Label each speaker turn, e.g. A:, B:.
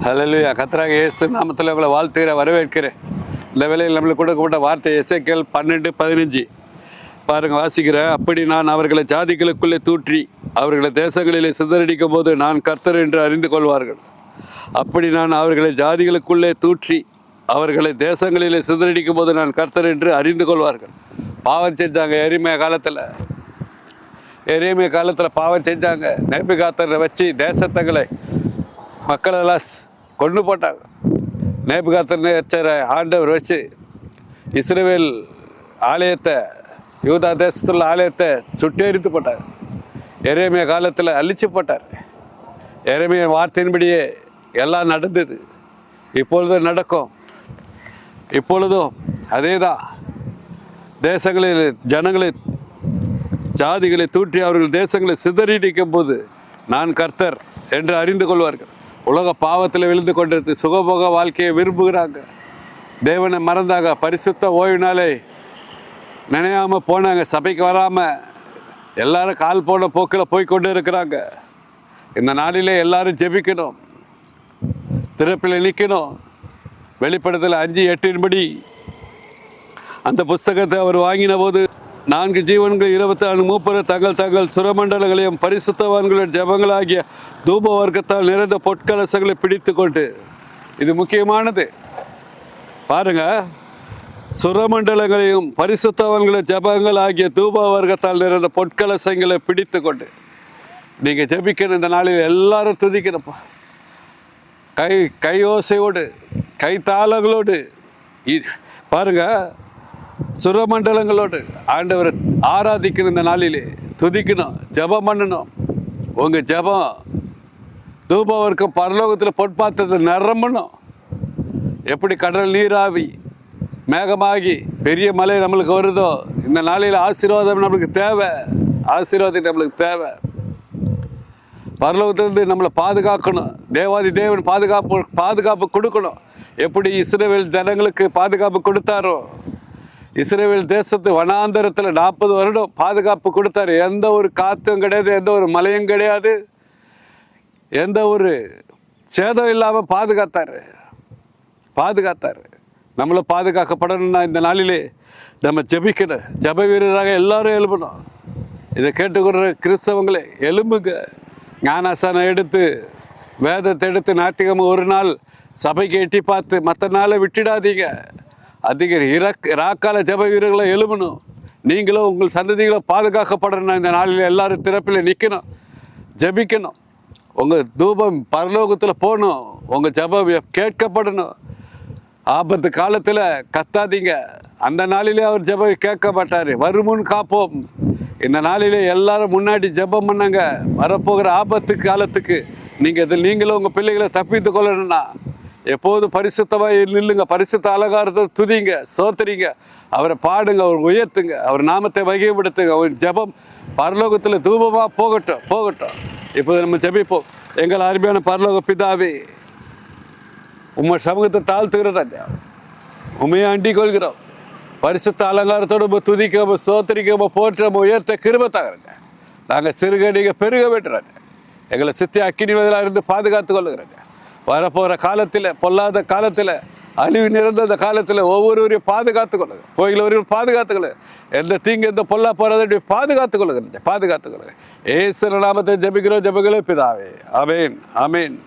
A: ஹல்லேலூயா. கர்த்தராகிய இயேசு நாமத்தில் உங்களை வாழ்த்துகிறேன், வரவேற்கிறேன். இந்த வேளையில் நம்மளுக்கு கொடுக்கப்பட்ட வார்த்தை எசேக்கியேல் 12:15 பாருங்கள், வாசிக்கிறேன். அப்படி நான் அவர்களை ஜாதிகளுக்குள்ளே தூற்றி அவர்களை தேசங்களிலே சிதறடிக்கும் போது நான் கர்த்தர் என்று அறிந்து கொள்வார்கள். அப்படி நான் அவர்களை ஜாதிகளுக்குள்ளே தூற்றி அவர்களை தேசங்களிலே சிதறடிக்கும் போது நான் கர்த்தர் என்று அறிந்து கொள்வார்கள். பாவம் செஞ்சாங்க எரேமியா காலத்தில் பாவம் செஞ்சாங்க. நேபுகாத்நேச்சரை வச்சு தேசத்தங்களை மக்களெல்லாம் கொண்டு போட்டாங்க. நேபுகாத்நேச்சரை ஆண்டவர் வச்சு இஸ்ரவேல் ஆலயத்தை, யூதா தேசத்துள்ள ஆலயத்தை சுட்டெரித்து போட்டார். எரேமியா காலத்தில் அழிச்சு போட்டார். எரேமியா வார்த்தையின்படியே எல்லாம் நடந்தது. இப்பொழுதும் நடக்கும். இப்பொழுதும் அதே தான். தேசங்களில் ஜனங்களை ஜாதிகளை தூற்றி அவர்கள் தேசங்களை சிதறடிக்கும் போது நான் கர்த்தர் என்று அறிந்து கொள்வார்கள். உலக பாவத்தில் விழுந்து கொண்டிருக்கு. சுகபோக வாழ்க்கையை விரும்புகிறாங்க. தேவனை மறந்தாங்க. பரிசுத்த ஓய்வினாலே நினையாமல் போனாங்க. சபைக்கு வராமல் எல்லாரும் கால் போன போக்கில் போய்கொண்டு இருக்கிறாங்க. இந்த நாளிலே எல்லாரும் ஜெபிக்கணும், திறப்பில் நிற்கணும். வெளிப்படுத்தல் 5:8 அந்த புஸ்தகத்தை அவர் வாங்கின போது 4 ஜீவன்கள் 24 மூப்பர் தங்கள் தங்கள் சுரமண்டலங்களையும் பரிசுத்தவான்களின் ஜபங்களாகிய தூப வர்க்கத்தால் நிறைந்த பொற்கலசங்களை பிடித்து கொண்டு, இது முக்கியமானது பாருங்க, சுரமண்டலங்களையும் பரிசுத்தவான்களின் ஜபங்கள் ஆகிய தூப வர்க்கத்தால் நிறைந்த பொற்கலசங்களை பிடித்து கொண்டு நீங்கள் ஜபிக்கணும். இந்த நாளில் எல்லாரும் துதிக்கணும்ப்பா. கையோசையோடு கைத்தாளங்களோடு பாருங்க, சுரமண்டலங்களோடு ஆண்டவரை ஆராதிக்கணும். இந்த நாளிலே துதிக்கணும், ஜபம் பண்ணணும். உங்கள் ஜபம் தூபவர்க்கம் பரலோகத்தில் பொற்பாத்திரத்தை நிரம்பணும். எப்படி கடல் நீராவி மேகமாகி பெரிய மலை நம்மளுக்கு வருதோ, இந்த நாளில் ஆசீர்வாதம் நம்மளுக்கு தேவை. ஆசீர்வாதம் நம்மளுக்கு தேவை. பரலோகத்திலிருந்து நம்மளை பாதுகாக்கணும். தேவாதி தேவன் பாதுகாப்பு கொடுக்கணும். எப்படி இஸ்ரவேல் ஜனங்களுக்கு பாதுகாப்பு கொடுத்தாரோ, இஸ்ரவேல் தேசத்து வனாந்தரத்தில் 40 வருடம் பாதுகாப்பு கொடுத்தாரு. எந்த ஒரு காற்றும் கிடையாது, எந்த ஒரு மலையும் கிடையாது, எந்த ஒரு சேதம் இல்லாமல் பாதுகாத்தார். நம்மளை பாதுகாக்கப்படணும்னா இந்த நாளிலே நம்ம ஜெபிக்கணும். ஜப வீரராக எல்லாரும் எழுப்பணும். இதை கேட்டுக்கிற கிறிஸ்தவங்களே எழும்புங்க. ஞானாசனம் எடுத்து வேதத்தை எடுத்து ஞாயிற்றுக்கிழமை ஒரு நாள் சபைக்கு எட்டி பார்த்து மற்ற நாளை விட்டுடாதீங்க. அதிக ராக்கால ஜப வீரர்களை எழுமணும். நீங்களும் உங்கள் சந்ததிகளை பாதுகாக்கப்படணும். இந்த நாளில் எல்லாரும் திறப்பில் நிற்கணும், ஜபிக்கணும். உங்கள் தூபம் பரலோகத்தில் போகணும். உங்கள் ஜபம் கேட்கப்படணும். ஆபத்து காலத்தில் கத்தாதீங்க. அந்த நாளிலே அவர் ஜபம் கேட்க மாட்டார். வருமுன் காப்போம். இந்த நாளிலே எல்லாரும் முன்னாடி ஜபம் பண்ணாங்க. வரப்போகிற ஆபத்து காலத்துக்கு நீங்களும் உங்கள் பிள்ளைகளை தப்பித்து கொள்ளணும்னா எப்போதும் பரிசுத்தமாக நில்லுங்க. பரிசுத்த அலங்காரத்தை துதிங்க, சோத்தரிங்க, அவரை பாடுங்க, அவர் உயர்த்துங்க, அவர் நாமத்தை வகைப்படுத்துங்க. அவர் ஜபம் பரலோகத்தில் தூபமாக போகட்டும். இப்போது நம்ம ஜபிப்போம். எங்கள் அருமையான பரலோக பிதாவே, உங்கள் சமூகத்தை தாழ்த்துகிறோம், உண்மையை அண்டிக் கொள்கிறோம். பரிசுத்த அலங்காரத்தோடு துதிக்க, சோத்தரிக்க, போற்ற, உயர்த்த கிருபத்தாகிறங்க. நாங்கள் சிறுகடிக பெருக வெட்டுறாங்க. எங்களை சித்தி அக்கினி வதிலாக இருந்து பாதுகாத்து கொள்ளுகிறேங்க. வரப்போகிற காலத்தில், பொல்லாத காலத்தில், அழிவு நிறைந்த காலத்தில் ஒவ்வொருவரையும் பாதுகாத்துக்கொள்ளுங்க. கோயிலவரையும் பாதுகாத்துக்கொள்ளுங்க. எந்த தீங்கு எந்த பொல்லா போகிறத பாதுகாத்துக்கொள்ளுங்க. ஏசுவின் நாமத்தை ஜெபிக்கிறோம், ஜெபங்களே பிதாவே. ஆமென்.